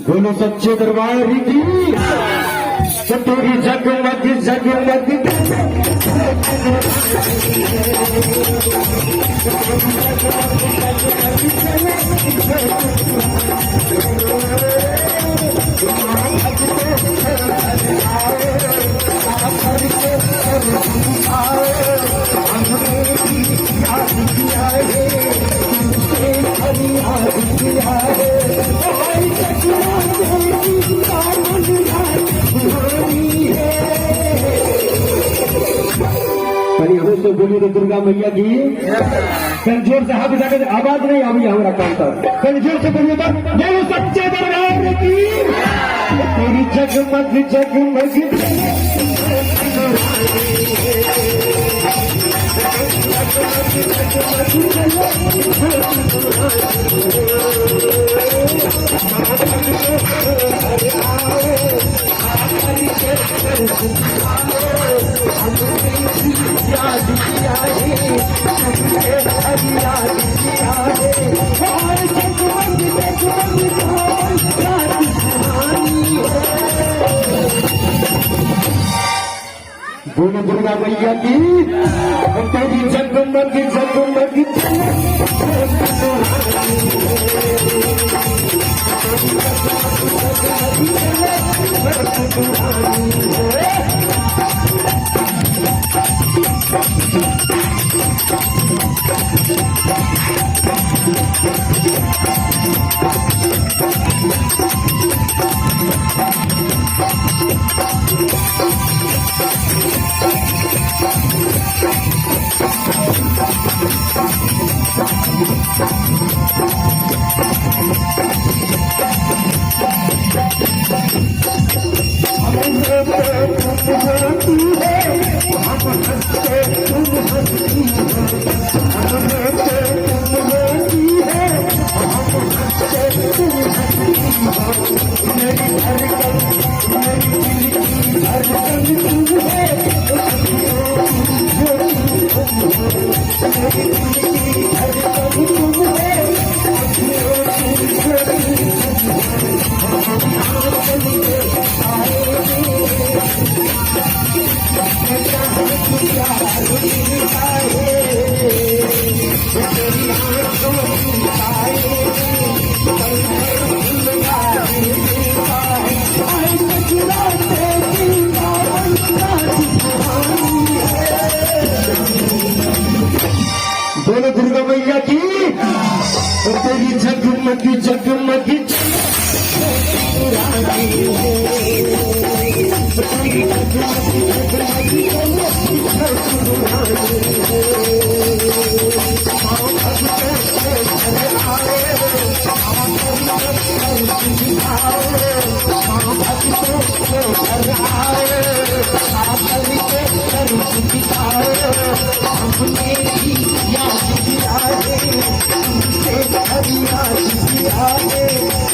बोलो सच्चे दरबार की सतोरी जगमग जगमग तो बोलिए तो दुर्गा मैया की कल जोर से हाथ उठाकर आवाज नहीं आ हमारा काम था कल जोर से बोलिए तो बोलो सच्चे दरबार की तेरी जगमग जगमग बोलो दुर्गा मैया की तेरी जगमग जगमग बोलो दुर्गा मैया की तेरी जगमग जगमग